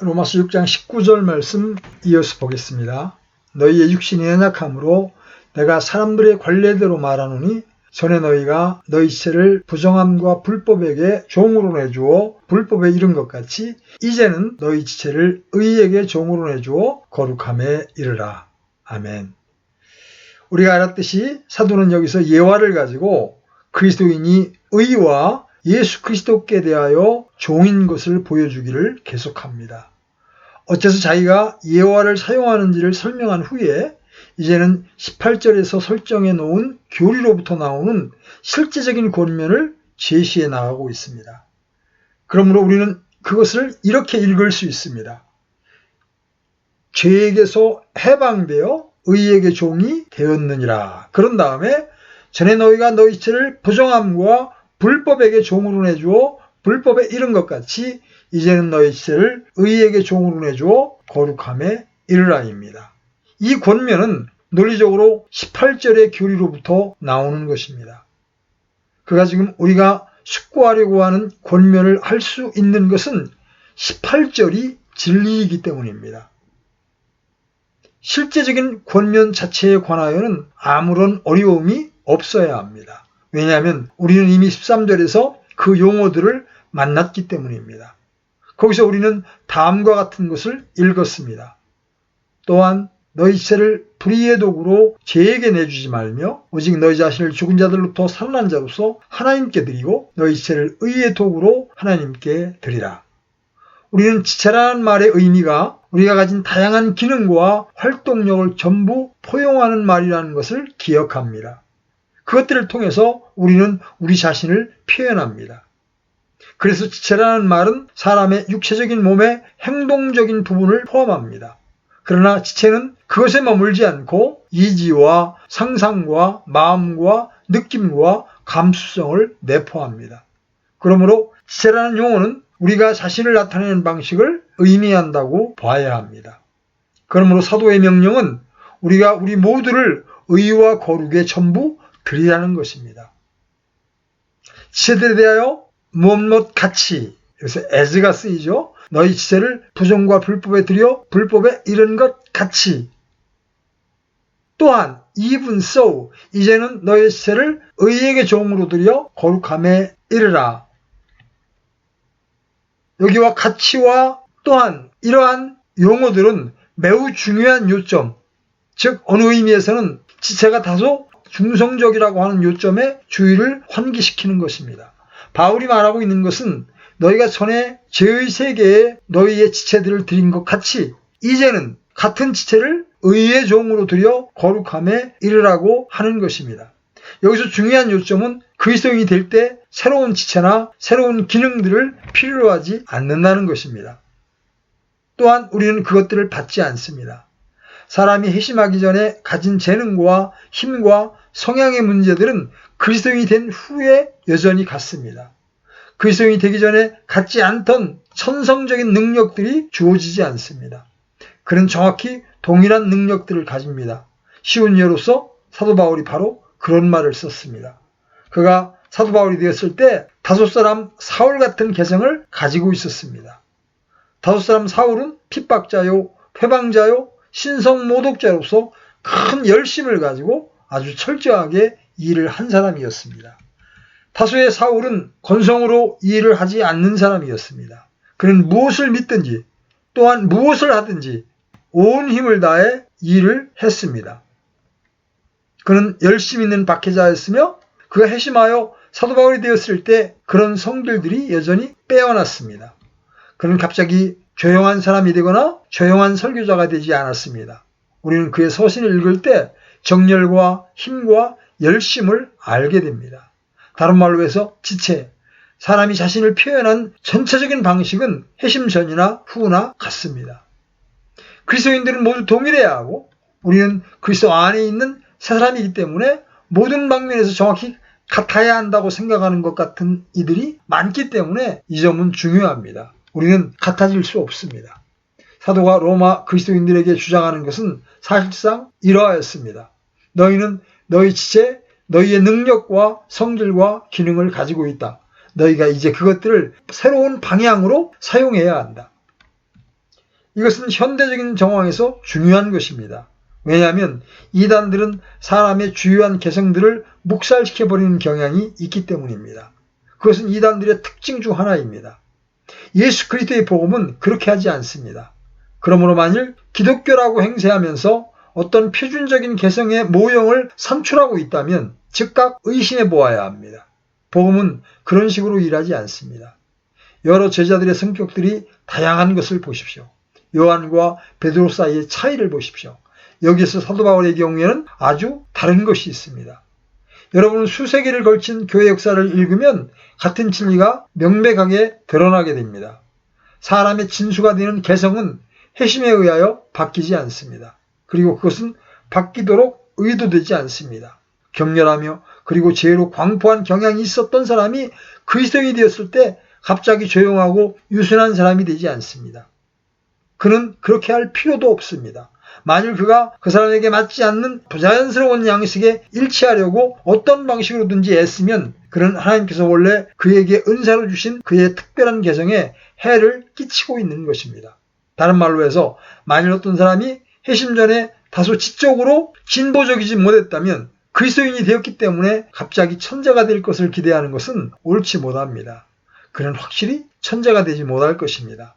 로마서 6장 19절 말씀 이어서 보겠습니다. 너희의 육신이 연약함으로 내가 사람들의 관례대로 말하노니 전에 너희가 너희 지체를 부정함과 불법에게 종으로 내주어 불법에 이른 것 같이 이제는 너희 지체를 의에게 종으로 내주어 거룩함에 이르라. 아멘. 우리가 알았듯이 사도는 여기서 예화를 가지고 그리스도인이 의와 예수 그리스도께 대하여 종인 것을 보여주기를 계속합니다. 어째서 자기가 예화를 사용하는지를 설명한 후에 이제는 18절에서 설정해 놓은 교리로부터 나오는 실제적인 권면을 제시해 나가고 있습니다. 그러므로 우리는 그것을 이렇게 읽을 수 있습니다. 죄에게서 해방되어 의에게 종이 되었느니라. 그런 다음에 전에 너희가 너희 지체를 부정함과 불법에게 종으로 내주어 불법에 이른 것 같이 이제는 너희 지체를 의에게 종으로 내주어 거룩함에 이르라입니다. 이 권면은 논리적으로 18절의 교리로부터 나오는 것입니다. 그가 지금 우리가 숙고하려고 하는 권면을 할 수 있는 것은 18절이 진리이기 때문입니다. 실제적인 권면 자체에 관하여는 아무런 어려움이 없어야 합니다. 왜냐하면 우리는 이미 13절에서 그 용어들을 만났기 때문입니다. 거기서 우리는 다음과 같은 것을 읽었습니다. 또한 너희 지체를 불의의 도구로 죄에게 내주지 말며 오직 너희 자신을 죽은 자들로부터 살아난 자로서 하나님께 드리고 너희 지체를 의의 도구로 하나님께 드리라. 우리는 지체라는 말의 의미가 우리가 가진 다양한 기능과 활동력을 전부 포용하는 말이라는 것을 기억합니다. 그것들을 통해서 우리는 우리 자신을 표현합니다. 그래서 지체라는 말은 사람의 육체적인 몸의 행동적인 부분을 포함합니다. 그러나 지체는 그것에 머물지 않고 이지와 상상과 마음과 느낌과 감수성을 내포합니다. 그러므로 지체라는 용어는 우리가 자신을 나타내는 방식을 의미한다고 봐야 합니다. 그러므로 사도의 명령은 우리가 우리 모두를 의와 거룩에 전부 드리라는 것입니다. 지체들에 대하여 무엇 같이, 여기서 as가 쓰이죠. 너희 지체를 부정과 불법에 들여 불법에 이른 것 같이. 또한 even so, 이제는 너희 지체를 의에게 종으로 들여 거룩함에 이르라. 여기와 같이와 또한 이러한 용어들은 매우 중요한 요점, 즉 어느 의미에서는 지체가 다소 중성적이라고 하는 요점에 주의를 환기시키는 것입니다. 바울이 말하고 있는 것은 너희가 전에 죄의 세계에 너희의 지체들을 드린 것 같이 이제는 같은 지체를 의의 종으로 들여 거룩함에 이르라고 하는 것입니다. 여기서 중요한 요점은 그리스도인이 될 때 새로운 지체나 새로운 기능들을 필요로 하지 않는다는 것입니다. 또한 우리는 그것들을 받지 않습니다. 사람이 회심하기 전에 가진 재능과 힘과 성향의 문제들은 그리스도인이 된 후에 여전히 같습니다. 그리스도인이 되기 전에 갖지 않던 천성적인 능력들이 주어지지 않습니다. 그는 정확히 동일한 능력들을 가집니다. 쉬운 예로서 사도 바울이 바로 그런 말을 썼습니다. 그가 사도 바울이 되었을 때 다섯 사람 사울 같은 개성을 가지고 있었습니다. 다섯 사람 사울은 핍박자요, 회방자요, 신성모독자로서 큰 열심을 가지고 아주 철저하게 일을 한 사람이었습니다. 다수의 사울은 건성으로 일을 하지 않는 사람이었습니다. 그는 무엇을 믿든지 또한 무엇을 하든지 온 힘을 다해 일을 했습니다. 그는 열심 있는 박해자였으며 그가 회심하여 사도 바울이 되었을 때 그런 성질들이 여전히 빼어났습니다. 그는 갑자기 조용한 사람이 되거나 조용한 설교자가 되지 않았습니다. 우리는 그의 서신을 읽을 때 정열과 힘과 열심을 알게 됩니다. 다른 말로 해서 지체, 사람이 자신을 표현한 전체적인 방식은 회심 전이나 후나 같습니다. 그리스도인들은 모두 동일해야 하고 우리는 그리스도 안에 있는 새 사람이기 때문에 모든 방면에서 정확히 같아야 한다고 생각하는 것 같은 이들이 많기 때문에 이 점은 중요합니다. 우리는 같아질 수 없습니다. 사도가 로마 그리스도인들에게 주장하는 것은 사실상 이러하였습니다. 너희는 너희 지체, 너희의 능력과 성질과 기능을 가지고 있다. 너희가 이제 그것들을 새로운 방향으로 사용해야 한다. 이것은 현대적인 정황에서 중요한 것입니다. 왜냐하면 이단들은 사람의 주요한 개성들을 묵살시켜버리는 경향이 있기 때문입니다. 그것은 이단들의 특징 중 하나입니다. 예수 그리스도의 복음은 그렇게 하지 않습니다. 그러므로 만일 기독교라고 행세하면서 어떤 표준적인 개성의 모형을 산출하고 있다면 즉각 의심해 보아야 합니다. 복음은 그런 식으로 일하지 않습니다. 여러 제자들의 성격들이 다양한 것을 보십시오. 요한과 베드로 사이의 차이를 보십시오. 여기서 사도 바울의 경우에는 아주 다른 것이 있습니다. 여러분은 수세기를 걸친 교회 역사를 읽으면 같은 진리가 명백하게 드러나게 됩니다. 사람의 진수가 되는 개성은 회심에 의하여 바뀌지 않습니다. 그리고 그것은 바뀌도록 의도되지 않습니다. 격렬하며 그리고 죄로 광포한 경향이 있었던 사람이 그리스도인이 되었을 때 갑자기 조용하고 유순한 사람이 되지 않습니다. 그는 그렇게 할 필요도 없습니다. 만일 그가 그 사람에게 맞지 않는 부자연스러운 양식에 일치하려고 어떤 방식으로든지 애쓰면 그는 하나님께서 원래 그에게 은사로 주신 그의 특별한 개성에 해를 끼치고 있는 것입니다. 다른 말로 해서 만일 어떤 사람이 회심 전에 다소 지적으로 진보적이지 못했다면 그리스도인이 되었기 때문에 갑자기 천재가 될 것을 기대하는 것은 옳지 못합니다. 그는 확실히 천재가 되지 못할 것입니다.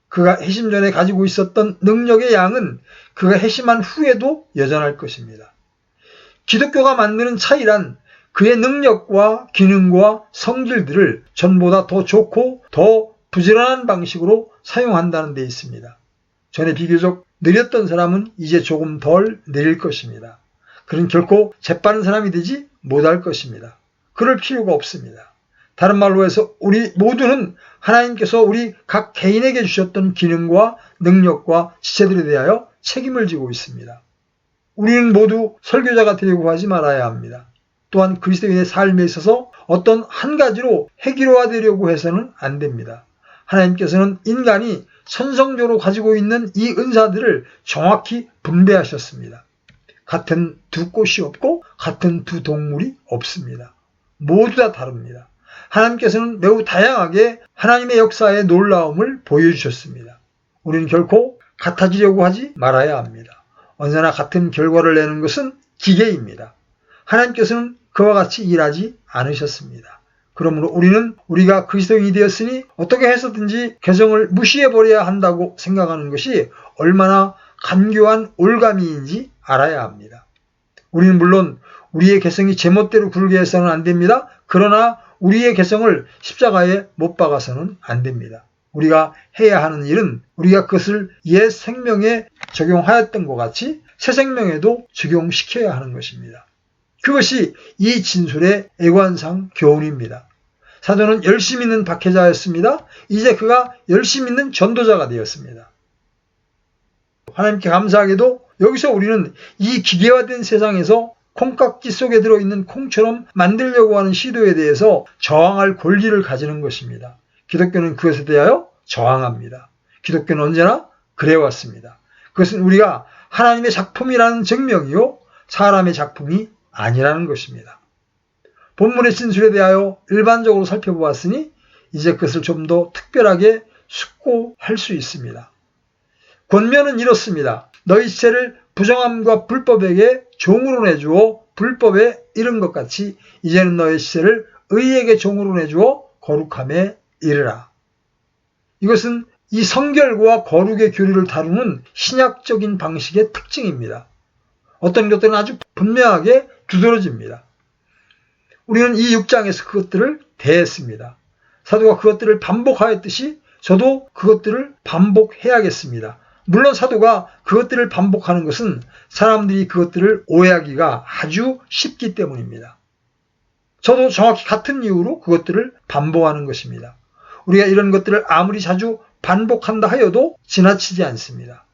그가 회심 전에 가지고 있었던 능력의 양은 그가 회심한 후에도 여전할 것입니다. 기독교가 만드는 차이란 그의 능력과 기능과 성질들을 전보다 더 좋고 더 부지런한 방식으로 사용한다는 데 있습니다. 전에 비교적 느렸던 사람은 이제 조금 덜 느릴 것입니다. 그는 결코 재빠른 사람이 되지 못할 것입니다. 그럴 필요가 없습니다. 다른 말로 해서 우리 모두는 하나님께서 우리 각 개인에게 주셨던 기능과 능력과 지체들에 대하여 책임을 지고 있습니다. 우리는 모두 설교자가 되려고 하지 말아야 합니다. 또한 그리스도인의 삶에 있어서 어떤 한 가지로 획일화되려고 해서는 안 됩니다. 하나님께서는 인간이 천성적으로 가지고 있는 이 은사들을 정확히 분배하셨습니다. 같은 두 꽃이 없고 같은 두 동물이 없습니다. 모두 다 다릅니다. 하나님께서는 매우 다양하게 하나님의 역사의 놀라움을 보여주셨습니다. 우리는 결코 같아지려고 하지 말아야 합니다. 언제나 같은 결과를 내는 것은 기계입니다. 하나님께서는 그와 같이 일하지 않으셨습니다. 그러므로 우리는 우리가 그리스도인이 되었으니 어떻게 해서든지 개성을 무시해버려야 한다고 생각하는 것이 얼마나 간교한 올가미인지 알아야 합니다. 우리는 물론 우리의 개성이 제멋대로 굴게 해서는 안 됩니다. 그러나 우리의 개성을 십자가에 못 박아서는 안 됩니다. 우리가 해야 하는 일은 우리가 그것을 옛 생명에 적용하였던 것 같이 새 생명에도 적용시켜야 하는 것입니다. 그것이 이 진술의 애관상 교훈입니다. 사도는 열심 있는 박해자였습니다. 이제 그가 열심 있는 전도자가 되었습니다. 하나님께 감사하게도 여기서 우리는 이 기계화된 세상에서 콩깍지 속에 들어있는 콩처럼 만들려고 하는 시도에 대해서 저항할 권리를 가지는 것입니다. 기독교는 그것에 대하여 저항합니다. 기독교는 언제나 그래왔습니다. 그것은 우리가 하나님의 작품이라는 증명이요 사람의 작품이 아니라는 것입니다. 본문의 진술에 대하여 일반적으로 살펴보았으니 이제 그것을 좀 더 특별하게 숙고할 수 있습니다. 권면은 이렇습니다. 너희 지체를 부정함과 불법에게 종으로 내주어 불법에 이른 것 같이 이제는 너희 지체를 의에게 종으로 내주어 거룩함에 이르라. 이것은 이 성결과 거룩의 교리를 다루는 신약적인 방식의 특징입니다. 어떤 것들은 아주 분명하게 두드러집니다. 우리는 이 6장에서 그것들을 대했습니다. 사도가 그것들을 반복하였듯이 저도 그것들을 반복해야겠습니다. 물론 사도가 그것들을 반복하는 것은 사람들이 그것들을 오해하기가 아주 쉽기 때문입니다. 저도 정확히 같은 이유로 그것들을 반복하는 것입니다. 우리가 이런 것들을 아무리 자주 반복한다 하여도 지나치지 않습니다.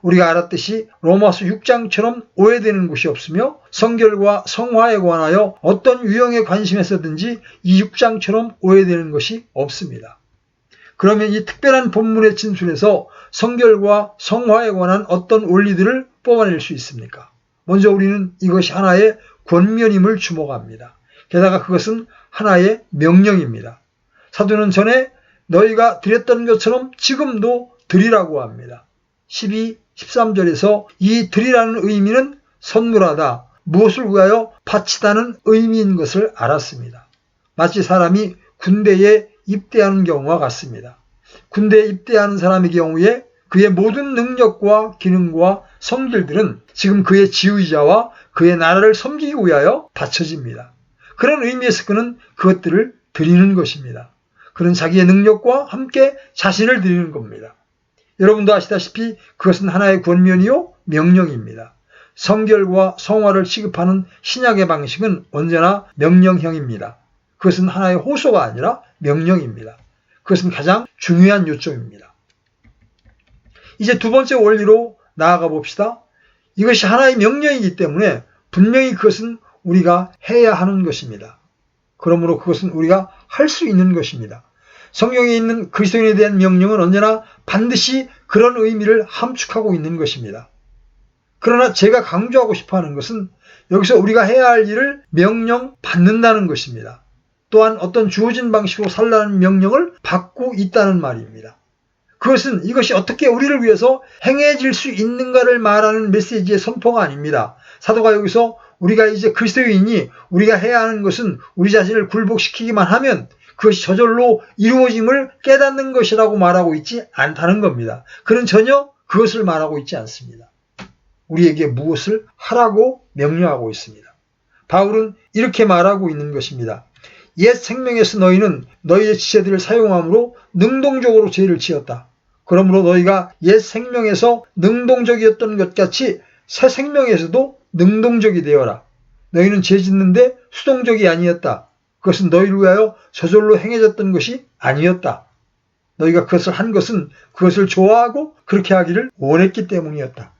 우리가 알았듯이 로마서 6장처럼 오해되는 곳이 없으며 성결과 성화에 관하여 어떤 유형에 관심에서든지 이 6장처럼 오해되는 것이 없습니다. 그러면 이 특별한 본문의 진술에서 성결과 성화에 관한 어떤 원리들을 뽑아낼 수 있습니까? 먼저 우리는 이것이 하나의 권면임을 주목합니다. 게다가 그것은 하나의 명령입니다. 사도는 전에 너희가 드렸던 것처럼 지금도 드리라고 합니다. 12, 13절에서 이 드리라는 의미는 선물하다, 무엇을 위하여 바치다는 의미인 것을 알았습니다. 마치 사람이 군대에 입대하는 경우와 같습니다. 군대에 입대하는 사람의 경우에 그의 모든 능력과 기능과 성질들은 지금 그의 지휘자와 그의 나라를 섬기기 위하여 바쳐집니다. 그런 의미에서 그는 그것들을 드리는 것입니다. 그는 자기의 능력과 함께 자신을 드리는 겁니다. 여러분도 아시다시피 그것은 하나의 권면이요 명령입니다. 성결과 성화를 취급하는 신약의 방식은 언제나 명령형입니다. 그것은 하나의 호소가 아니라 명령입니다. 그것은 가장 중요한 요점입니다. 이제 두 번째 원리로 나아가 봅시다. 이것이 하나의 명령이기 때문에 분명히 그것은 우리가 해야 하는 것입니다. 그러므로 그것은 우리가 할 수 있는 것입니다. 성경에 있는 그리스도인에 대한 명령은 언제나 반드시 그런 의미를 함축하고 있는 것입니다. 그러나 제가 강조하고 싶어하는 것은 여기서 우리가 해야 할 일을 명령받는다는 것입니다. 또한 어떤 주어진 방식으로 살라는 명령을 받고 있다는 말입니다. 그것은 이것이 어떻게 우리를 위해서 행해질 수 있는가를 말하는 메시지의 선포가 아닙니다. 사도가 여기서 우리가 이제 그리스도인이 우리가 해야 하는 것은 우리 자신을 굴복시키기만 하면 그것이 저절로 이루어짐을 깨닫는 것이라고 말하고 있지 않다는 겁니다. 그는 전혀 그것을 말하고 있지 않습니다. 우리에게 무엇을 하라고 명령하고 있습니다. 바울은 이렇게 말하고 있는 것입니다. 옛 생명에서 너희는 너희의 지체들을 사용함으로 능동적으로 죄를 지었다. 그러므로 너희가 옛 생명에서 능동적이었던 것 같이 새 생명에서도 능동적이 되어라. 너희는 죄 짓는데 수동적이 아니었다. 그것은 너희를 위하여 저절로 행해졌던 것이 아니었다. 너희가 그것을 한 것은 그것을 좋아하고 그렇게 하기를 원했기 때문이었다.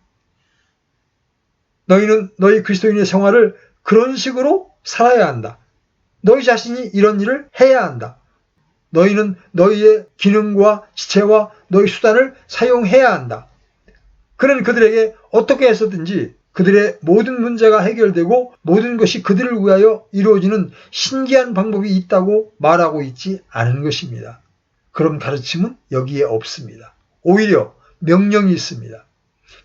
너희는 너희 그리스도인의 생활을 그런 식으로 살아야 한다. 너희 자신이 이런 일을 해야 한다. 너희는 너희의 기능과 지체와 너희 수단을 사용해야 한다. 그는 그들에게 어떻게 해서든지 그들의 모든 문제가 해결되고 모든 것이 그들을 위하여 이루어지는 신기한 방법이 있다고 말하고 있지 않은 것입니다. 그런 가르침은 여기에 없습니다. 오히려 명령이 있습니다.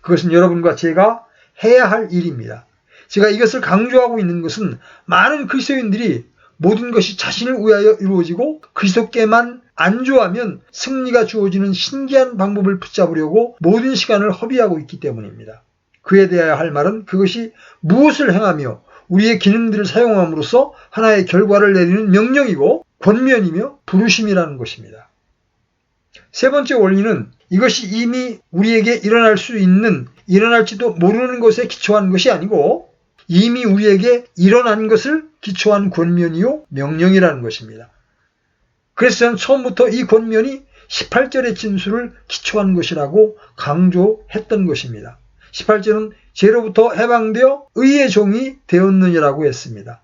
그것은 여러분과 제가 해야 할 일입니다. 제가 이것을 강조하고 있는 것은 많은 그리스도인들이 모든 것이 자신을 위하여 이루어지고 그리스도께만 안주하면 승리가 주어지는 신기한 방법을 붙잡으려고 모든 시간을 허비하고 있기 때문입니다. 그에 대하여 할 말은 그것이 무엇을 행하며 우리의 기능들을 사용함으로써 하나의 결과를 내리는 명령이고 권면이며 부르심이라는 것입니다. 세 번째 원리는 이것이 이미 우리에게 일어날 수 있는, 일어날지도 모르는 것에 기초한 것이 아니고 이미 우리에게 일어난 것을 기초한 권면이요 명령이라는 것입니다. 그래서 저는 처음부터 이 권면이 18절의 진술을 기초한 것이라고 강조했던 것입니다. 18절은 죄로부터 해방되어 의의 종이 되었느니라고 했습니다.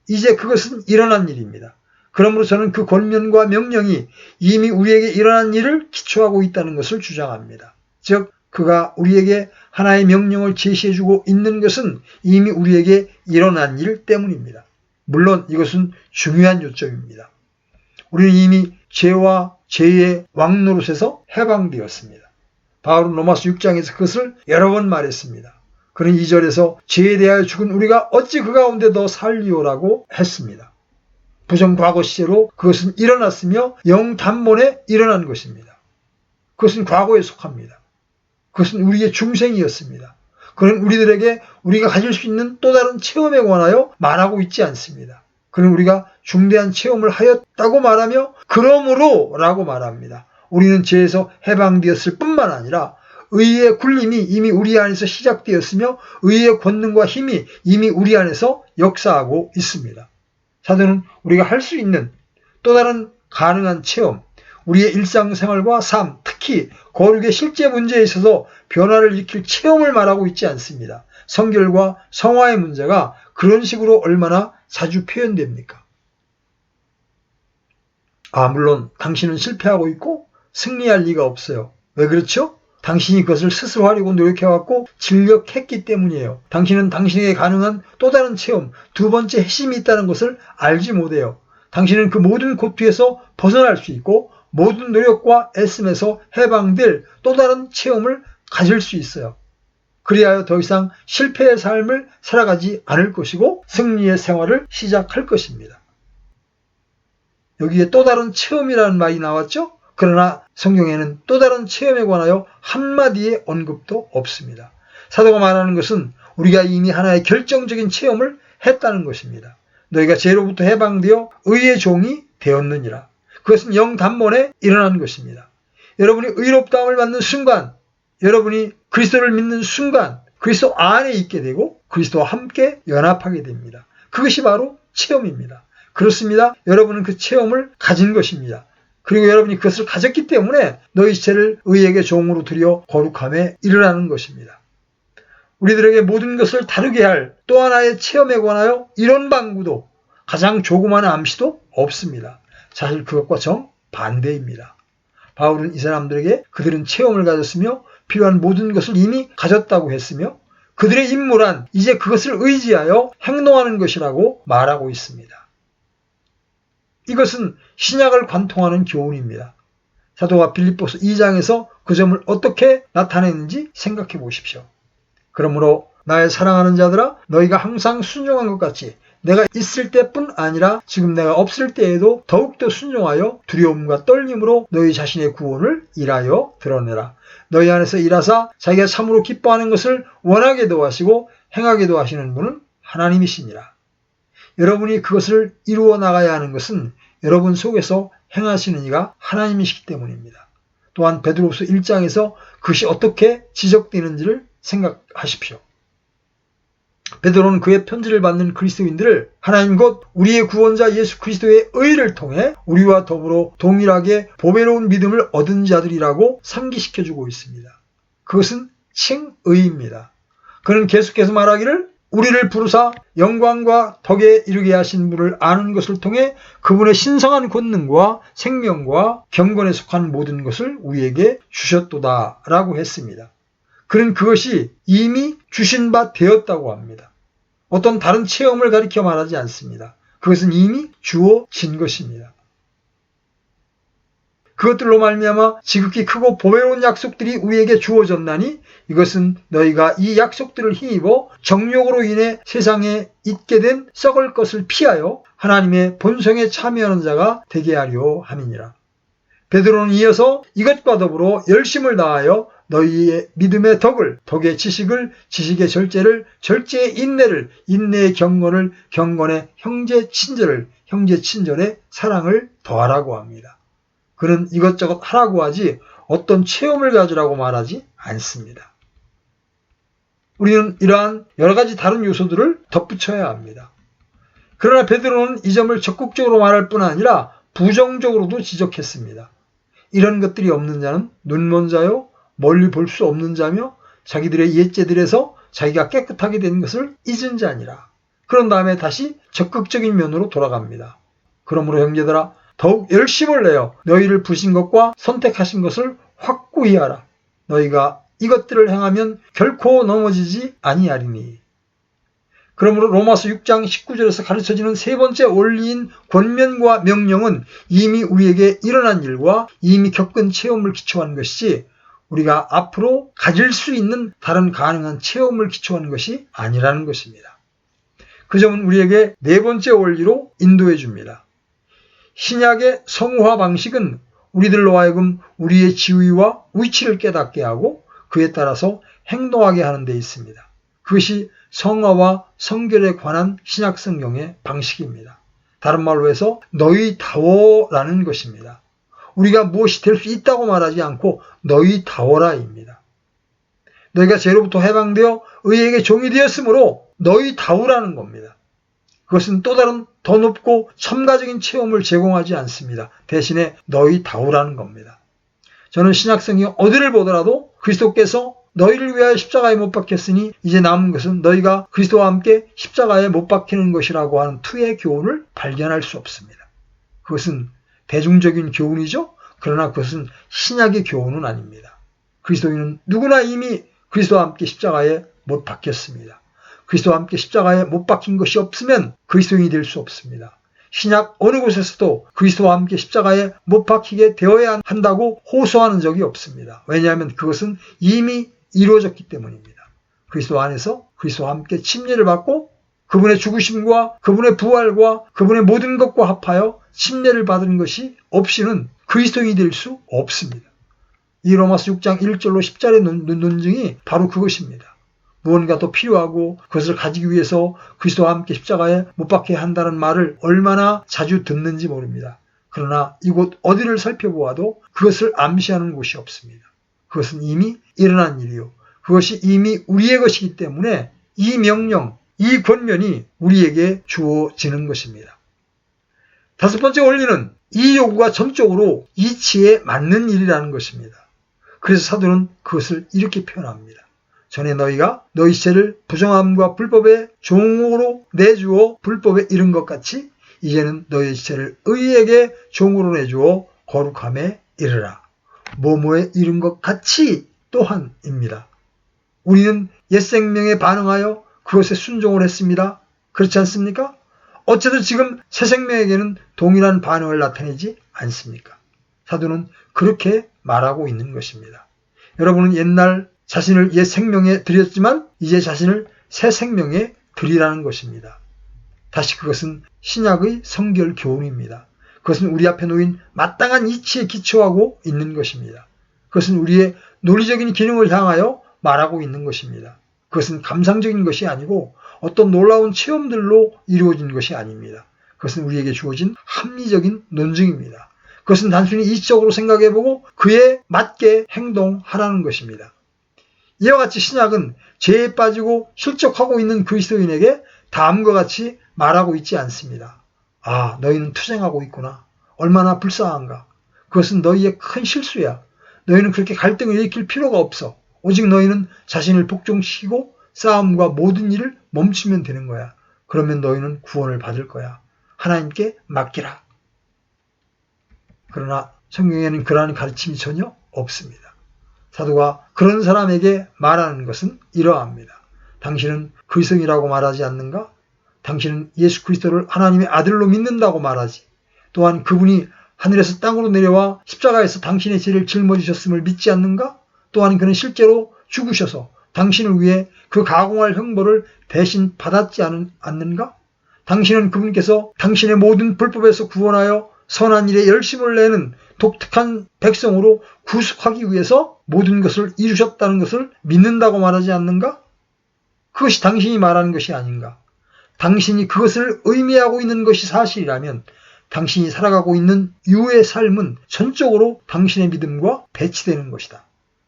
이제 그것은 일어난 일입니다. 그러므로 저는 그 권면과 명령이 이미 우리에게 일어난 일을 기초하고 있다는 것을 주장합니다. 즉 그가 우리에게 하나의 명령을 제시해주고 있는 것은 이미 우리에게 일어난 일 때문입니다. 물론 이것은 중요한 요점입니다. 우리는 이미 죄와 죄의 왕노릇에서 해방되었습니다. 바울은 로마서 6장에서 그것을 여러 번 말했습니다. 그는 2절에서 죄에 대하여 죽은 우리가 어찌 그 가운데 더 살리오라고 했습니다. 부정과거 시제로 그것은 일어났으며 영단번에 일어난 것입니다. 그것은 과거에 속합니다. 그것은 우리의 중생이었습니다. 그는 우리들에게 우리가 가질 수 있는 또 다른 체험에 관하여 말하고 있지 않습니다. 그는 우리가 중대한 체험을 하였다고 말하며 그러므로 라고 말합니다. 우리는 죄에서 해방되었을 뿐만 아니라 의의 굴림이 이미 우리 안에서 시작되었으며 의의 권능과 힘이 이미 우리 안에서 역사하고 있습니다. 사도는 우리가 할 수 있는 또 다른 가능한 체험, 우리의 일상생활과 삶, 특히 거룩의 실제 문제에 있어서 변화를 일으킬 체험을 말하고 있지 않습니다. 성결과 성화의 문제가 그런 식으로 얼마나 자주 표현됩니까? 물론 당신은 실패하고 있고 승리할 리가 없어요. 왜 그렇죠? 당신이 그것을 스스로 하려고 노력해왔고 진력했기 때문이에요. 당신은 당신에게 가능한 또 다른 체험, 두 번째 핵심이 있다는 것을 알지 못해요. 당신은 그 모든 고투에서 벗어날 수 있고 모든 노력과 애씀에서 해방될 또 다른 체험을 가질 수 있어요. 그리하여 더 이상 실패의 삶을 살아가지 않을 것이고 승리의 생활을 시작할 것입니다. 여기에 또 다른 체험이라는 말이 나왔죠? 그러나 성경에는 또 다른 체험에 관하여 한마디의 언급도 없습니다. 사도가 말하는 것은 우리가 이미 하나의 결정적인 체험을 했다는 것입니다. 너희가 죄로부터 해방되어 의의 종이 되었느니라. 그것은 영단번에 일어난 것입니다. 여러분이 의롭다함을 받는 순간, 여러분이 그리스도를 믿는 순간 그리스도 안에 있게 되고 그리스도와 함께 연합하게 됩니다. 그것이 바로 체험입니다. 그렇습니다. 여러분은 그 체험을 가진 것입니다. 그리고 여러분이 그것을 가졌기 때문에 너희 지체를 의에게 종으로 드려 거룩함에 이르라는 것입니다. 우리들에게 모든 것을 다루게 할 또 하나의 체험에 관하여 이런 방구도 가장 조그마한 암시도 없습니다. 사실 그것과 정반대입니다. 바울은 이 사람들에게 그들은 체험을 가졌으며 필요한 모든 것을 이미 가졌다고 했으며 그들의 임무란 이제 그것을 의지하여 행동하는 것이라고 말하고 있습니다. 이것은 신약을 관통하는 교훈입니다. 사도가 빌립보서 2장에서 그 점을 어떻게 나타내는지 생각해 보십시오. 그러므로 나의 사랑하는 자들아, 너희가 항상 순종한 것 같이 내가 있을 때뿐 아니라 지금 내가 없을 때에도 더욱더 순종하여 두려움과 떨림으로 너희 자신의 구원을 일하여 드러내라. 너희 안에서 일하사 자기가 참으로 기뻐하는 것을 원하게도 하시고 행하게도 하시는 분은 하나님이시니라. 여러분이 그것을 이루어 나가야 하는 것은 여러분 속에서 행하시는 이가 하나님이시기 때문입니다. 또한 베드로후서 1장에서 그것이 어떻게 지적되는지를 생각하십시오. 베드로는 그의 편지를 받는 그리스도인들을 하나님 곧 우리의 구원자 예수 그리스도의 의를 통해 우리와 더불어 동일하게 보배로운 믿음을 얻은 자들이라고 상기시켜주고 있습니다. 그것은 칭의입니다. 그는 계속해서 말하기를 우리를 부르사 영광과 덕에 이르게 하신 분을 아는 것을 통해 그분의 신성한 권능과 생명과 경건에 속한 모든 것을 우리에게 주셨도다 라고 했습니다. 그는 그것이 이미 주신 바 되었다고 합니다. 어떤 다른 체험을 가리켜 말하지 않습니다. 그것은 이미 주어진 것입니다. 그것들로 말미암아 지극히 크고 보배로운 약속들이 우리에게 주어졌나니 이것은 너희가 이 약속들을 힘입어 정욕으로 인해 세상에 있게 된 썩을 것을 피하여 하나님의 본성에 참여하는 자가 되게 하려 함이니라. 베드로는 이어서 이것과 더불어 열심을 다하여 너희의 믿음의 덕을, 덕의 지식을, 지식의 절제를, 절제의 인내를, 인내의 경건을, 경건의 형제 친절을, 형제 친절의 사랑을 더하라고 합니다. 그는 이것저것 하라고 하지 어떤 체험을 가지라고 말하지 않습니다. 우리는 이러한 여러 가지 다른 요소들을 덧붙여야 합니다. 그러나 베드로는 이 점을 적극적으로 말할 뿐 아니라 부정적으로도 지적했습니다. 이런 것들이 없는 자는 눈먼 자요, 멀리 볼 수 없는 자며 자기들의 옛죄들에서 자기가 깨끗하게 된 것을 잊은 자니라. 그런 다음에 다시 적극적인 면으로 돌아갑니다. 그러므로 형제들아 더욱 열심을 내어 너희를 부신 것과 선택하신 것을 확고히 하라. 너희가 이것들을 행하면 결코 넘어지지 아니하리니. 그러므로 로마서 6장 19절에서 가르쳐지는 세 번째 원리인 권면과 명령은 이미 우리에게 일어난 일과 이미 겪은 체험을 기초한 것이지 우리가 앞으로 가질 수 있는 다른 가능한 체험을 기초한 것이 아니라는 것입니다. 그 점은 우리에게 네 번째 원리로 인도해 줍니다. 신약의 성화 방식은 우리들로 하여금 우리의 지위와 위치를 깨닫게 하고 그에 따라서 행동하게 하는 데 있습니다. 그것이 성화와 성결에 관한 신약 성경의 방식입니다. 다른 말로 해서 너희다워라는 것입니다. 우리가 무엇이 될 수 있다고 말하지 않고 너희다워라입니다. 너희가 죄로부터 해방되어 의에게 종이 되었으므로 너희다우라는 겁니다. 그것은 또 다른 더 높고 첨가적인 체험을 제공하지 않습니다. 대신에 너희다우라는 겁니다. 저는 신약성경 어디를 보더라도 그리스도께서 너희를 위하여 십자가에 못 박혔으니 이제 남은 것은 너희가 그리스도와 함께 십자가에 못 박히는 것이라고 하는 투의 교훈을 발견할 수 없습니다. 그것은 대중적인 교훈이죠. 그러나 그것은 신약의 교훈은 아닙니다. 그리스도인은 누구나 이미 그리스도와 함께 십자가에 못 박혔습니다. 그리스도와 함께 십자가에 못 박힌 것이 없으면 그리스도인이 될 수 없습니다. 신약 어느 곳에서도 그리스도와 함께 십자가에 못 박히게 되어야 한다고 호소하는 적이 없습니다. 왜냐하면 그것은 이미 이루어졌기 때문입니다. 그리스도 안에서 그리스도와 함께 침례를 받고 그분의 죽으심과 그분의 부활과 그분의 모든 것과 합하여 침례를 받은 것이 없이는 그리스도인이 될 수 없습니다. 이 로마서 6장 1절로 10절의 논증이 바로 그것입니다. 무언가 더 필요하고 그것을 가지기 위해서 그리스도와 함께 십자가에 못 박혀야 한다는 말을 얼마나 자주 듣는지 모릅니다. 그러나 이곳 어디를 살펴보아도 그것을 암시하는 곳이 없습니다. 그것은 이미 일어난 일이요. 그것이 이미 우리의 것이기 때문에 이 명령, 이 권면이 우리에게 주어지는 것입니다. 다섯 번째 원리는 이 요구가 전적으로 이치에 맞는 일이라는 것입니다. 그래서 사도는 그것을 이렇게 표현합니다. 전에 너희가 너희 시체를 부정함과 불법의 종으로 내주어 불법에 이른 것 같이 이제는 너희 시체를 의에게 종으로 내주어 거룩함에 이르라. 뭐뭐에 이른 것 같이 또한입니다. 우리는 옛 생명에 반응하여 그것에 순종을 했습니다. 그렇지 않습니까? 어째도 지금 새 생명에게는 동일한 반응을 나타내지 않습니까? 사도는 그렇게 말하고 있는 것입니다. 여러분은 옛날 자신을 옛 생명에 드렸지만 이제 자신을 새 생명에 드리라는 것입니다. 다시 그것은 신약의 성결 교훈입니다. 그것은 우리 앞에 놓인 마땅한 이치에 기초하고 있는 것입니다. 그것은 우리의 논리적인 기능을 향하여 말하고 있는 것입니다. 그것은 감상적인 것이 아니고 어떤 놀라운 체험들로 이루어진 것이 아닙니다. 그것은 우리에게 주어진 합리적인 논증입니다. 그것은 단순히 이치적으로 생각해보고 그에 맞게 행동하라는 것입니다. 이와 같이 신약은 죄에 빠지고 실족하고 있는 그리스도인에게 다음과 같이 말하고 있지 않습니다. 아, 너희는 투쟁하고 있구나. 얼마나 불쌍한가. 그것은 너희의 큰 실수야. 너희는 그렇게 갈등을 일으킬 필요가 없어. 오직 너희는 자신을 복종시키고 싸움과 모든 일을 멈추면 되는 거야. 그러면 너희는 구원을 받을 거야. 하나님께 맡기라. 그러나 성경에는 그러한 가르침이 전혀 없습니다. 사도가 그런 사람에게 말하는 것은 이러합니다. 당신은 그리스도인이라고 말하지 않는가? 당신은 예수 그리스도를 하나님의 아들로 믿는다고 말하지. 또한 그분이 하늘에서 땅으로 내려와 십자가에서 당신의 죄를 짊어지셨음을 믿지 않는가? 또한 그는 실제로 죽으셔서 당신을 위해 그 가공할 형벌을 대신 받았지 않는가? 당신은 그분께서 당신의 모든 불법에서 구원하여 선한 일에 열심을 내는 독특한 백성으로 구속하기 위해서 모든 것을 이루셨다는 것을 믿는다고 말하지 않는가? 그것이 당신이 말하는 것이 아닌가? 당신이 그것을 의미하고 있는 것이 사실이라면 당신이 살아가고 있는 이후의 삶은 전적으로 당신의 믿음과 배치되는 것이다.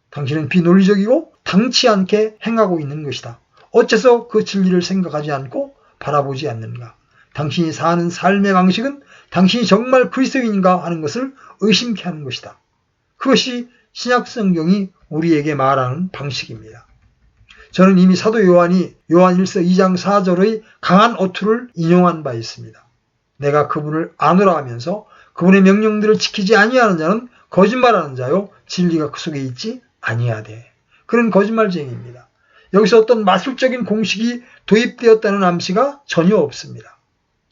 당신은 비논리적이고 당치 않게 행하고 있는 것이다. 어째서 그 진리를 생각하지 않고 바라보지 않는가? 당신이 사는 삶의 방식은 당신이 정말 그리스도인인가 하는 것을 의심케 하는 것이다. 그것이 신약 성경이 우리에게 말하는 방식입니다. 저는 이미 사도 요한이 요한 1서 2장 4절의 강한 어투를 인용한 바 있습니다. 내가 그분을 아노라 하면서 그분의 명령들을 지키지 아니하는 자는 거짓말하는 자요 진리가 그 속에 있지 아니하되. 그는 거짓말쟁이입니다. 여기서 어떤 마술적인 공식이 도입되었다는 암시가 전혀 없습니다.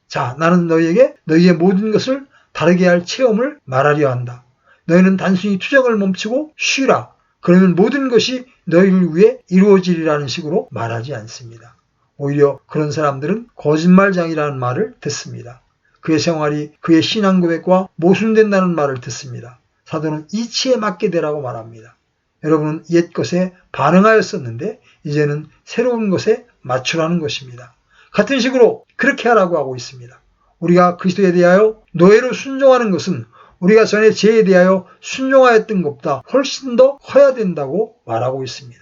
자, 나는 너희에게 너희의 모든 것을 다르게 할 체험을 말하려 한다. 너희는 단순히 투쟁을 멈추고 쉬라. 그러면 모든 것이 너희를 위해 이루어지리라는 식으로 말하지 않습니다. 오히려 그런 사람들은 거짓말장이라는 말을 듣습니다. 그의 생활이 그의 신앙 고백과 모순된다는 말을 듣습니다. 사도는 이치에 맞게 되라고 말합니다. 여러분은 옛 것에 반응하였었는데 이제는 새로운 것에 맞추라는 것입니다. 같은 식으로 그렇게 하라고 하고 있습니다. 우리가 그리스도에 대하여 노예로 순종하는 것은 우리가 전에 죄에 대하여 순종하였던 것보다 훨씬 더 커야 된다고 말하고 있습니다.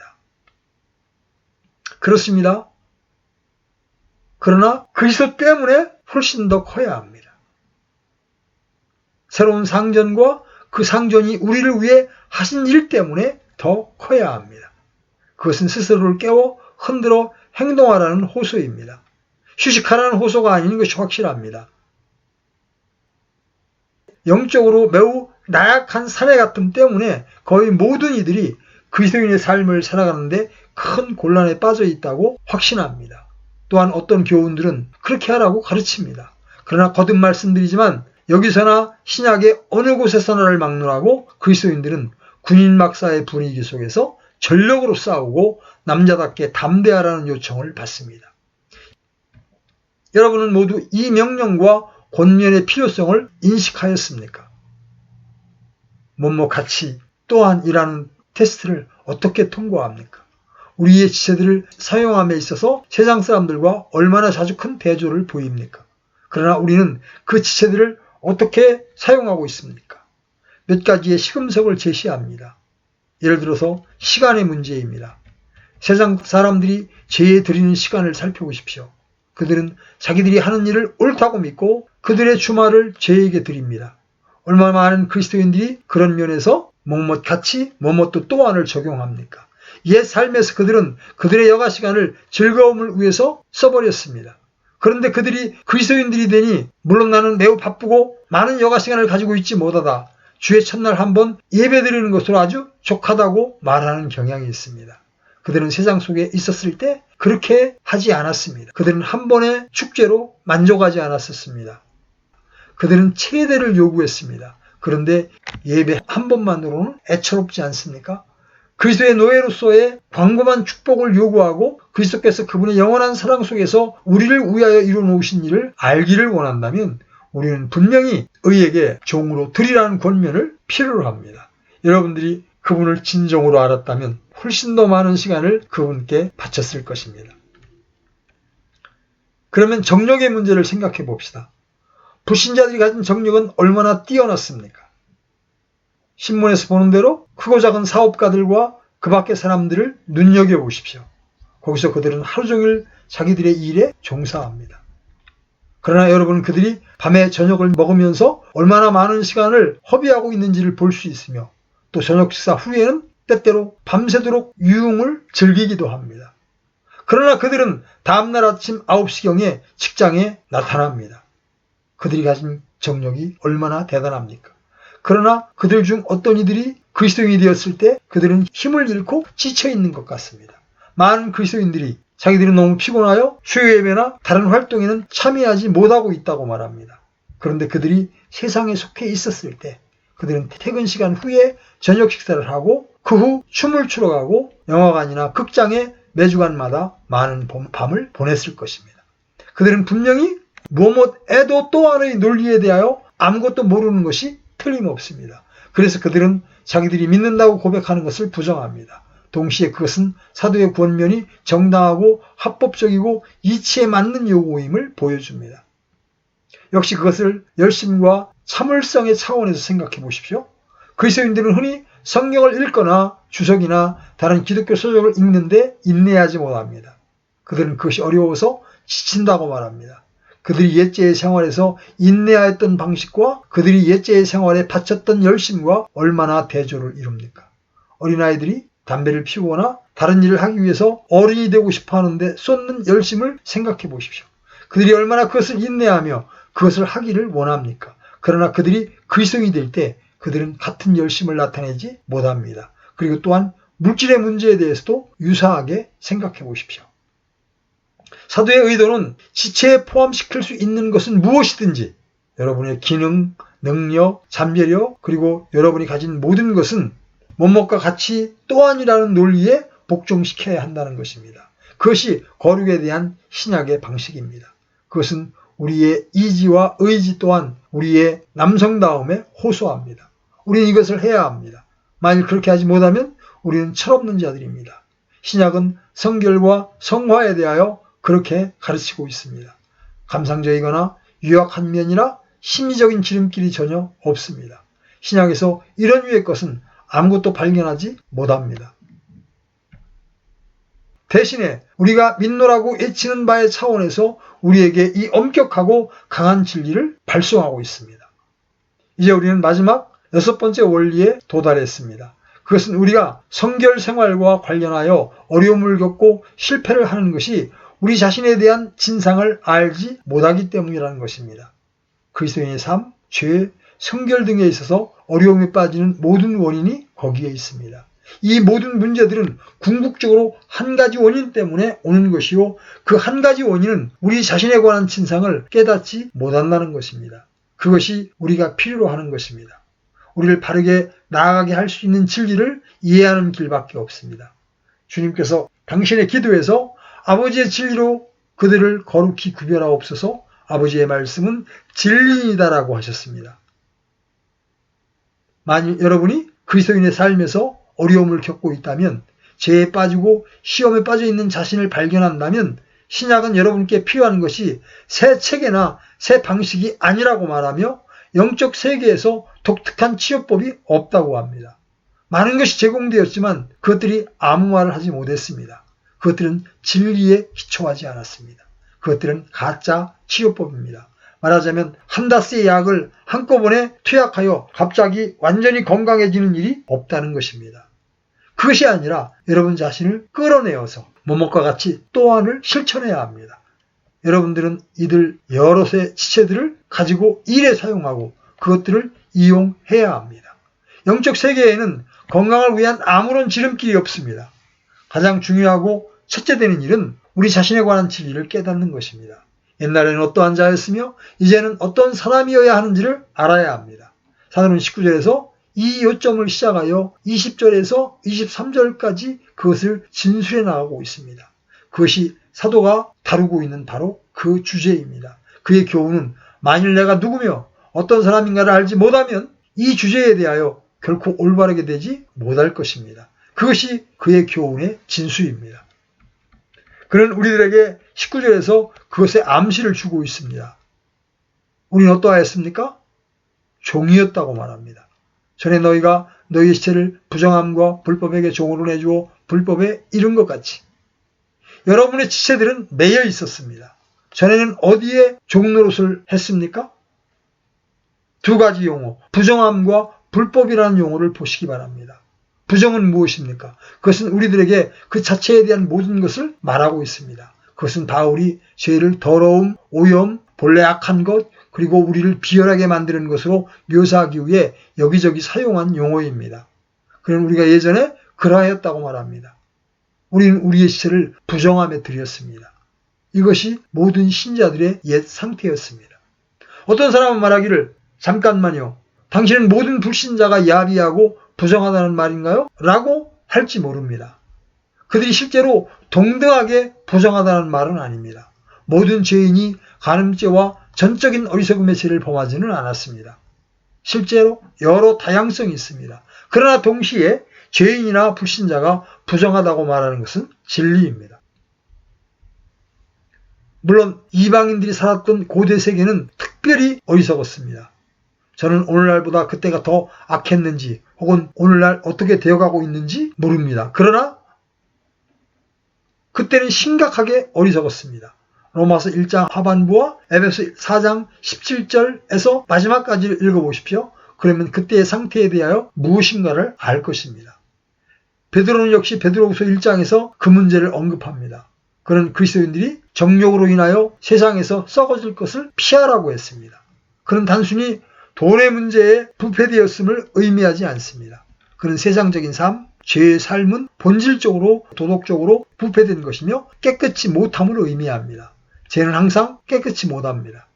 그렇습니다. 그러나 그리스도 때문에 훨씬 더 커야 합니다. 새로운 상전과 그 상전이 우리를 위해 하신 일 때문에 더 커야 합니다. 그것은 스스로를 깨워 흔들어 행동하라는 호소입니다. 휴식하라는 호소가 아닌 것이 확실합니다. 영적으로 매우 나약한 사내 같음 때문에 거의 모든 이들이 그리스도인의 삶을 살아가는데 큰 곤란에 빠져 있다고 확신합니다. 또한 어떤 교훈들은 그렇게 하라고 가르칩니다. 그러나 거듭 말씀드리지만 여기서나 신약의 어느 곳에서나를 막론하고 그리스도인들은 군인 막사의 분위기 속에서 전력으로 싸우고 남자답게 담대하라는 요청을 받습니다. 여러분은 모두 이 명령과 권면의 필요성을 인식하였습니까? 같이 또한이라는 테스트를 어떻게 통과합니까? 우리의 지체들을 사용함에 있어서 세상 사람들과 얼마나 자주 큰 대조를 보입니까? 그러나 우리는 그 지체들을 어떻게 사용하고 있습니까? 몇 가지의 시금석을 제시합니다. 예를 들어서 시간의 문제입니다. 세상 사람들이 죄에 드리는 시간을 살펴보십시오. 그들은 자기들이 하는 일을 옳다고 믿고 그들의 주말을 죄에게 드립니다. 얼마나 많은 그리스도인들이 그런 면에서 같이 뭐뭇도 또한을 적용합니까? 옛 삶에서 그들은 그들의 여가 시간을 즐거움을 위해서 써버렸습니다. 그런데 그들이 그리스도인들이 되니 물론 나는 매우 바쁘고 많은 여가 시간을 가지고 있지 못하다. 주의 첫날 한번 예배드리는 것으로 아주 족하다고 말하는 경향이 있습니다. 그들은 세상 속에 있었을 때 그렇게 하지 않았습니다. 그들은 한 번의 축제로 만족하지 않았었습니다. 그들은 최대를 요구했습니다. 그런데 예배 한 번만으로는 애처롭지 않습니까? 그리스도의 노예로서의 광범한 축복을 요구하고 그리스도께서 그분의 영원한 사랑 속에서 우리를 위하여 이루어놓으신 일을 알기를 원한다면 우리는 분명히 의에게 종으로 드리라는 권면을 필요로 합니다. 여러분들이 그분을 진정으로 알았다면 훨씬 더 많은 시간을 그분께 바쳤을 것입니다. 그러면 정력의 문제를 생각해 봅시다. 불신자들이 가진 정력은 얼마나 뛰어났습니까? 신문에서 보는 대로 크고 작은 사업가들과 그 밖의 사람들을 눈여겨보십시오. 거기서 그들은 하루 종일 자기들의 일에 종사합니다. 그러나 여러분은 그들이 밤에 저녁을 먹으면서 얼마나 많은 시간을 허비하고 있는지를 볼 수 있으며 또 저녁 식사 후에는 때때로 밤새도록 유흥을 즐기기도 합니다. 그러나 그들은 다음날 아침 9시경에 직장에 나타납니다. 그들이 가진 정력이 얼마나 대단합니까? 그러나 그들 중 어떤 이들이 그리스도인이 되었을 때 그들은 힘을 잃고 지쳐있는 것 같습니다. 많은 그리스도인들이 자기들은 너무 피곤하여 주요 예배나 다른 활동에는 참여하지 못하고 있다고 말합니다. 그런데 그들이 세상에 속해 있었을 때 그들은 퇴근 시간 후에 저녁 식사를 하고 그 후 춤을 추러 가고 영화관이나 극장에 매주간마다 많은 밤을 보냈을 것입니다. 그들은 분명히 무엇에도 또한의 논리에 대하여 아무것도 모르는 것이 틀림없습니다. 그래서 그들은 자기들이 믿는다고 고백하는 것을 부정합니다. 동시에 그것은 사도의 권면이 정당하고 합법적이고 이치에 맞는 요구임을 보여줍니다. 역시 그것을 열심과 참을성의 차원에서 생각해 보십시오. 그리스도인들은 흔히 성경을 읽거나 주석이나 다른 기독교 서적을 읽는데 인내하지 못합니다. 그들은 그것이 어려워서 지친다고 말합니다. 그들이 옛제의 생활에서 인내하였던 방식과 그들이 옛제의 생활에 바쳤던 열심과 얼마나 대조를 이룹니까? 어린아이들이 담배를 피우거나 다른 일을 하기 위해서 어른이 되고 싶어 하는데 쏟는 열심을 생각해 보십시오. 그들이 얼마나 그것을 인내하며 그것을 하기를 원합니까? 그러나 그들이 그리스도인이 될 때 그들은 같은 열심을 나타내지 못합니다. 그리고 또한 물질의 문제에 대해서도 유사하게 생각해 보십시오. 사도의 의도는 지체에 포함시킬 수 있는 것은 무엇이든지 여러분의 기능, 능력, 잠재력 그리고 여러분이 가진 모든 것은 뭐뭇과 같이 또한이라는 논리에 복종시켜야 한다는 것입니다. 그것이 거룩에 대한 신약의 방식입니다. 그것은 우리의 이지와 의지 또한 우리의 남성다움에 호소합니다. 우리는 이것을 해야 합니다. 만일 그렇게 하지 못하면 우리는 철없는 자들입니다. 신약은 성결과 성화에 대하여 그렇게 가르치고 있습니다. 감상적이거나 유약한 면이나 심리적인 지름길이 전혀 없습니다. 신약에서 이런 유의 것은 아무것도 발견하지 못합니다. 대신에 우리가 믿노라고 외치는 바의 차원에서 우리에게 이 엄격하고 강한 진리를 발송하고 있습니다. 이제 우리는 마지막 6번째 원리에 도달했습니다. 그것은 우리가 성결 생활과 관련하여 어려움을 겪고 실패를 하는 것이 우리 자신에 대한 진상을 알지 못하기 때문이라는 것입니다. 그리스도인의 삶, 죄, 성결 등에 있어서 어려움에 빠지는 모든 원인이 거기에 있습니다. 이 모든 문제들은 궁극적으로 한 가지 원인 때문에 오는 것이요. 그 한 가지 원인은 우리 자신에 관한 진상을 깨닫지 못한다는 것입니다. 그것이 우리가 필요로 하는 것입니다. 우리를 바르게 나아가게 할 수 있는 진리를 이해하는 길밖에 없습니다. 주님께서 당신의 기도에서 아버지의 진리로 그들을 거룩히 구별하옵소서. 아버지의 말씀은 진리이다라고 하셨습니다. 만일 여러분이 그리스도인의 삶에서 어려움을 겪고 있다면, 죄에 빠지고 시험에 빠져 있는 자신을 발견한다면 신약은 여러분께 필요한 것이 새 체계나 새 방식이 아니라고 말하며 영적 세계에서 독특한 치유법이 없다고 합니다. 많은 것이 제공되었지만 그것들이 아무 말을 하지 못했습니다. 그것들은 진리에 기초하지 않았습니다. 그것들은 가짜 치료법입니다. 말하자면 한다스의 약을 한꺼번에 투약하여 갑자기 완전히 건강해지는 일이 없다는 것입니다. 그것이 아니라 여러분 자신을 끌어내어서 모목과 같이 또한을 실천해야 합니다. 여러분들은 이들 여럿의 지체들을 가지고 일에 사용하고 그것들을 이용해야 합니다. 영적 세계에는 건강을 위한 아무런 지름길이 없습니다. 가장 중요하고 첫째 되는 일은 우리 자신에 관한 진리를 깨닫는 것입니다. 옛날에는 어떠한 자였으며 이제는 어떤 사람이어야 하는지를 알아야 합니다. 사도는 19절에서 이 요점을 시작하여 20절에서 23절까지 그것을 진술해 나가고 있습니다. 그것이 사도가 다루고 있는 바로 그 주제입니다. 그의 교훈은 만일 내가 누구며 어떤 사람인가를 알지 못하면 이 주제에 대하여 결코 올바르게 되지 못할 것입니다. 그것이 그의 교훈의 진수입니다. 그는 우리들에게 19절에서 그것의 암시를 주고 있습니다. 우리는 어떠하였습니까? 종이었다고 말합니다. 전에 너희가 너희의 시체를 부정함과 불법에게 종으로 내주어 불법에 이른 것 같이 여러분의 지체들은 매여 있었습니다. 전에는 어디에 종노릇을 했습니까? 두 가지 용어, 부정함과 불법이라는 용어를 보시기 바랍니다. 부정은 무엇입니까? 그것은 우리들에게 그 자체에 대한 모든 것을 말하고 있습니다. 그것은 바울이 죄를 더러움, 오염, 본래 악한 것, 그리고 우리를 비열하게 만드는 것으로 묘사하기 위해 여기저기 사용한 용어입니다. 그는 우리가 예전에 그러하였다고 말합니다. 우리는 우리의 시체를 부정함에 들였습니다. 이것이 모든 신자들의 옛 상태였습니다. 어떤 사람은 말하기를 잠깐만요. 당신은 모든 불신자가 야비하고 부정하다는 말인가요? 라고 할지 모릅니다. 그들이 실제로 동등하게 부정하다는 말은 아닙니다. 모든 죄인이 간음죄와 전적인 어리석음의 죄를 범하지는 않았습니다. 실제로 여러 다양성이 있습니다. 그러나 동시에 죄인이나 불신자가 부정하다고 말하는 것은 진리입니다. 물론 이방인들이 살았던 고대 세계는 특별히 어리석었습니다. 저는 오늘날보다 그때가 더 악했는지 혹은 오늘날 어떻게 되어가고 있는지 모릅니다. 그러나 그때는 심각하게 어리석었습니다. 로마서 1장 하반부와 에베소 4장 17절에서 마지막까지를 읽어보십시오. 그러면 그때의 상태에 대하여 무엇인가를 알 것입니다. 베드로는 역시 베드로후서 1장에서 그 문제를 언급합니다. 그는 그리스도인들이 정욕으로 인하여 세상에서 썩어질 것을 피하라고 했습니다. 그는 단순히 돈의 문제에 부패되었음을 의미하지 않습니다. 그는 세상적인 삶, 죄의 삶은 본질적으로 도덕적으로 부패된 것이며 깨끗이 못함을 의미합니다. 죄는 항상 깨끗이 못합니다.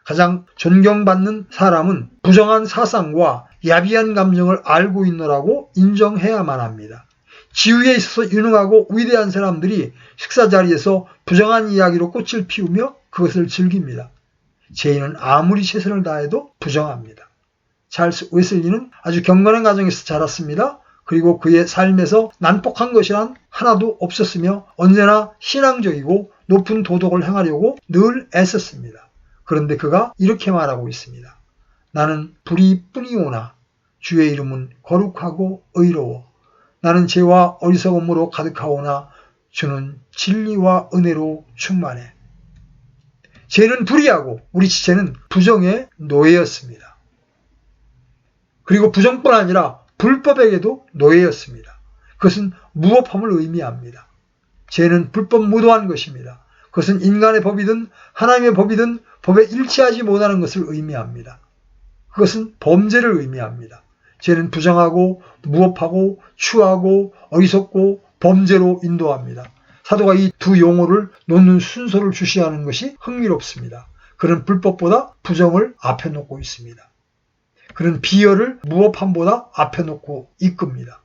가장 존경받는 사람은 부정한 사상과 야비한 감정을 알고 있노라고 인정해야만 합니다. 지위에 있어서 유능하고 위대한 사람들이 식사 자리에서 부정한 이야기로 꽃을 피우며 그것을 즐깁니다. 죄인은 아무리 최선을 다해도 부정합니다. 찰스 웨슬리는 아주 경건한 가정에서 자랐습니다. 그리고 그의 삶에서 난폭한 것이란 하나도 없었으며 언제나 신앙적이고 높은 도덕을 행하려고 늘 애썼습니다. 그런데 그가 이렇게 말하고 있습니다. 나는 불의 뿐이오나 주의 이름은 거룩하고 의로워. 나는 죄와 어리석음으로 가득하오나 주는 진리와 은혜로 충만해. 죄는 불의하고 우리 지체는 부정의 노예였습니다. 그리고 부정뿐 아니라 불법에게도 노예였습니다. 그것은 무법함을 의미합니다. 죄는 불법 무도한 것입니다. 그것은 인간의 법이든 하나님의 법이든 법에 일치하지 못하는 것을 의미합니다. 그것은 범죄를 의미합니다. 죄는 부정하고 무법하고 추하고 어리석고 범죄로 인도합니다. 사도가 이 두 용어를 놓는 순서를 주시하는 것이 흥미롭습니다. 그는 불법보다 부정을 앞에 놓고 있습니다. 그런 비열을 무법함보다 앞에 놓고 이끕니다.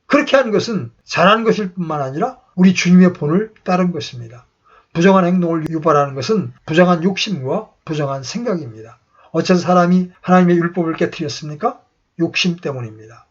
그렇게 하는 것은 잘한 것일 뿐만 아니라 우리 주님의 본을 따른 것입니다. 부정한 행동을 유발하는 것은 부정한 욕심과 부정한 생각입니다. 어째서 사람이 하나님의 율법을 깨뜨렸습니까? 욕심 때문입니다.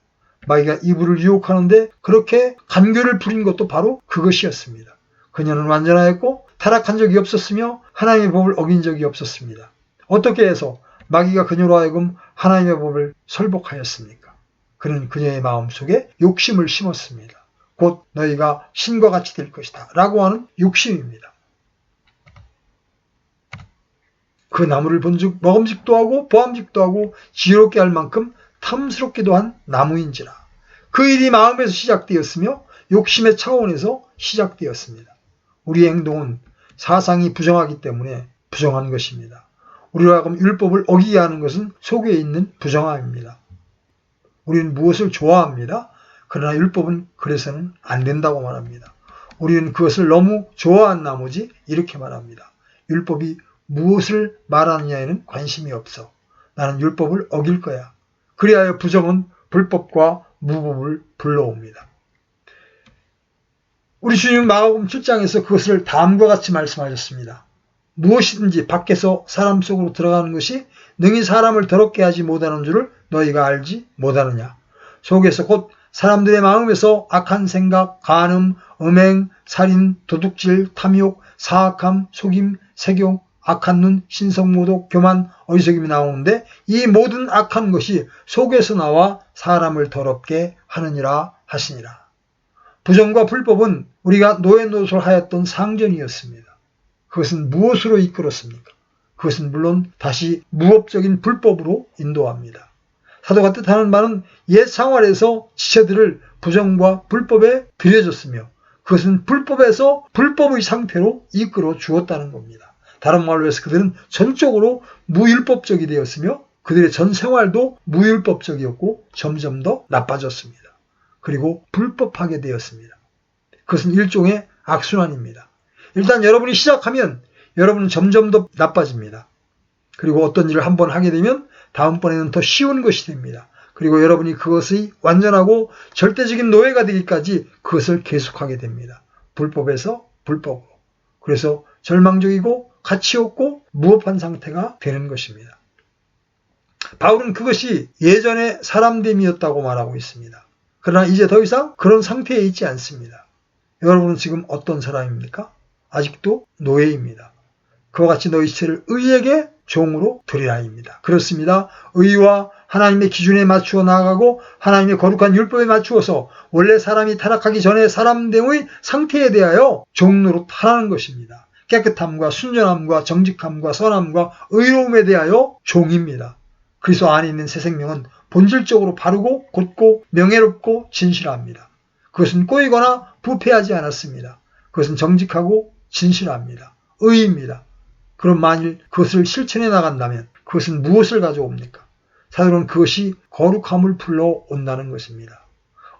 마귀가 이브를 유혹하는데 그렇게 간교를 부린 것도 바로 그것이었습니다. 그녀는 완전하였고 타락한 적이 없었으며 하나님의 법을 어긴 적이 없었습니다. 어떻게 해서 마귀가 그녀로 하여금 하나님의 법을 설복하였습니까? 그는 그녀의 마음속에 욕심을 심었습니다. 곧 너희가 신과 같이 될 것이다 라고 하는 욕심입니다. 그 나무를 본즉 먹음직도 하고 보암직도 하고 지혜롭게 할 만큼 탐스럽기도 한 나무인지라. 그 일이 마음에서 시작되었으며 욕심의 차원에서 시작되었습니다. 우리의 행동은 사상이 부정하기 때문에 부정한 것입니다. 우리로 하여금 율법을 어기게 하는 것은 속에 있는 부정함입니다. 우리는 무엇을 좋아합니다. 그러나 율법은 그래서는 안 된다고 말합니다. 우리는 그것을 너무 좋아한 나머지 이렇게 말합니다. 율법이 무엇을 말하느냐에는 관심이 없어. 나는 율법을 어길 거야. 그리하여 부정은 불법과 무법을 불러옵니다. 우리 주님은 마가복음 7장에서 그것을 다음과 같이 말씀하셨습니다. 무엇이든지 밖에서 사람 속으로 들어가는 것이 능히 사람을 더럽게 하지 못하는 줄을 너희가 알지 못하느냐. 속에서 곧 사람들의 마음에서 악한 생각, 간음, 음행, 살인, 도둑질, 탐욕, 사악함, 속임, 색용, 악한 눈, 신성모독, 교만, 어리석임이 나오는데 이 모든 악한 것이 속에서 나와 사람을 더럽게 하느니라 하시니라. 부정과 불법은 우리가 노예노릇을 하였던 상전이었습니다. 그것은 무엇으로 이끌었습니까? 그것은 물론 다시 무법적인 불법으로 인도합니다. 사도가 뜻하는 바는 옛 생활에서 지체들을 부정과 불법에 들여줬으며 그것은 불법에서 불법의 상태로 이끌어 주었다는 겁니다. 다른 말로 해서 그들은 전적으로 무율법적이 되었으며 그들의 전 생활도 무율법적이었고 점점 더 나빠졌습니다. 그리고 불법하게 되었습니다. 그것은 일종의 악순환입니다. 일단 여러분이 시작하면 여러분은 점점 더 나빠집니다. 그리고 어떤 일을 한번 하게 되면 다음번에는 더 쉬운 것이 됩니다. 그리고 여러분이 그것의 완전하고 절대적인 노예가 되기까지 그것을 계속하게 됩니다. 불법에서 불법으로. 그래서 절망적이고 가치 없고 무법한 상태가 되는 것입니다. 바울은 그것이 예전의 사람됨이었다고 말하고 있습니다. 그러나 이제 더 이상 그런 상태에 있지 않습니다. 여러분은 지금 어떤 사람입니까? 아직도 노예입니다. 그와 같이 너희 시체를 의에게 종으로 드리라입니다. 그렇습니다. 의와 하나님의 기준에 맞추어 나아가고 하나님의 거룩한 율법에 맞추어서 원래 사람이 타락하기 전에 사람됨의 상태에 대하여 종로로 타라는 것입니다. 깨끗함과 순전함과 정직함과 선함과 의로움에 대하여 종입니다. 그리스도 안에 있는 새 생명은 본질적으로 바르고 곧고 명예롭고 진실합니다. 그것은 꼬이거나 부패하지 않았습니다. 그것은 정직하고 진실합니다. 의입니다. 그럼 만일 그것을 실천해 나간다면 그것은 무엇을 가져옵니까? 사도는 그것이 거룩함을 불러온다는 것입니다.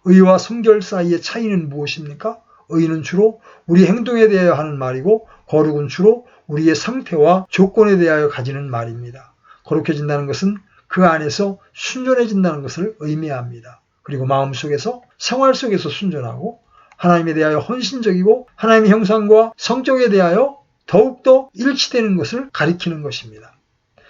의와 성결 사이의 차이는 무엇입니까? 의는 주로 우리 행동에 대하여 하는 말이고 거룩은 주로 우리의 상태와 조건에 대하여 가지는 말입니다. 거룩해진다는 것은 그 안에서 순전해진다는 것을 의미합니다. 그리고 마음속에서 생활 속에서 순전하고 하나님에 대하여 헌신적이고 하나님의 형상과 성격에 대하여 더욱더 일치되는 것을 가리키는 것입니다.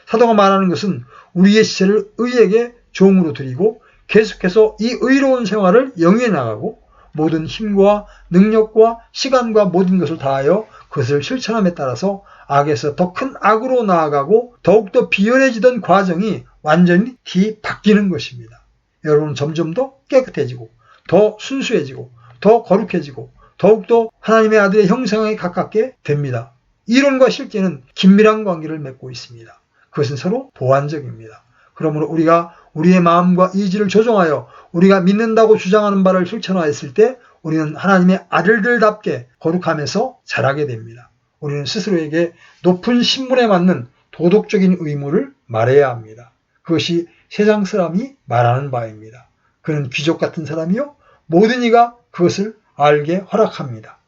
사도가 말하는 것은 우리의 시체를 의에게 종으로 드리고 계속해서 이 의로운 생활을 영위해 나가고 모든 힘과 능력과 시간과 모든 것을 다하여 그것을 실천함에 따라서 악에서 더 큰 악으로 나아가고 더욱더 비열해지던 과정이 완전히 뒤바뀌는 것입니다. 여러분은 점점 더 깨끗해지고 더 순수해지고 더 거룩해지고 더욱더 하나님의 아들의 형상에 가깝게 됩니다. 이론과 실제는 긴밀한 관계를 맺고 있습니다. 그것은 서로 보완적입니다. 그러므로 우리가 우리의 마음과 의지를 조정하여 우리가 믿는다고 주장하는 바를 실천하였을 때 우리는 하나님의 아들들답게 거룩함에서 자라게 됩니다. 우리는 스스로에게 높은 신분에 맞는 도덕적인 의무를 말해야 합니다. 그것이 세상 사람이 말하는 바입니다. 그는 귀족 같은 사람이요 모든 이가 그것을 알게 허락합니다.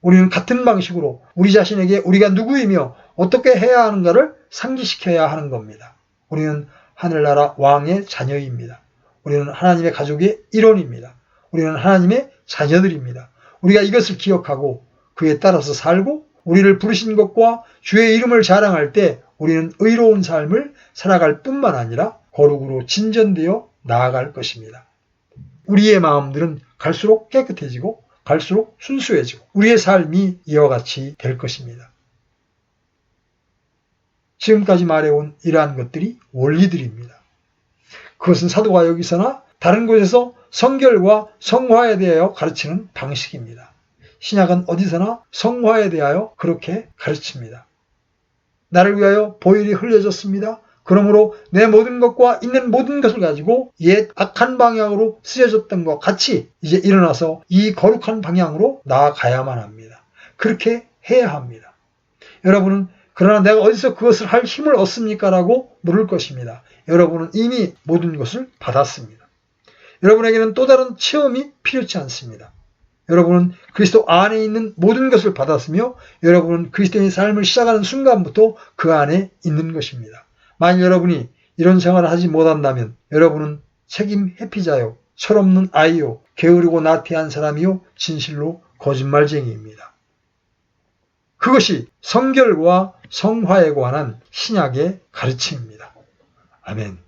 우리는 같은 방식으로 우리 자신에게 우리가 누구이며 어떻게 해야 하는가를 상기시켜야 하는 겁니다. 우리는 하늘나라 왕의 자녀입니다. 우리는 하나님의 가족의 일원입니다. 우리는 하나님의 자녀들입니다. 우리가 이것을 기억하고 그에 따라서 살고 우리를 부르신 것과 주의 이름을 자랑할 때 우리는 의로운 삶을 살아갈 뿐만 아니라 거룩으로 진전되어 나아갈 것입니다. 우리의 마음들은 갈수록 깨끗해지고 갈수록 순수해지고 우리의 삶이 이와 같이 될 것입니다. 지금까지 말해온 이러한 것들이 원리들입니다. 그것은 사도가 여기서나 다른 곳에서 성결과 성화에 대하여 가르치는 방식입니다. 신약은 어디서나 성화에 대하여 그렇게 가르칩니다. 나를 위하여 보혈이 흘려졌습니다. 그러므로 내 모든 것과 있는 모든 것을 가지고 옛 악한 방향으로 쓰여졌던 것 같이 이제 일어나서 이 거룩한 방향으로 나아가야만 합니다. 그렇게 해야 합니다. 여러분은 그러나 내가 어디서 그것을 할 힘을 얻습니까? 라고 물을 것입니다. 여러분은 이미 모든 것을 받았습니다. 여러분에게는 또 다른 체험이 필요치 않습니다. 여러분은 그리스도 안에 있는 모든 것을 받았으며 여러분은 그리스도의 삶을 시작하는 순간부터 그 안에 있는 것입니다. 만일 여러분이 이런 생활을 하지 못한다면 여러분은 책임 회피자요, 철없는 아이요, 게으르고 나태한 사람이요, 진실로 거짓말쟁이입니다. 그것이 성결과 성화에 관한 신약의 가르침입니다. 아멘.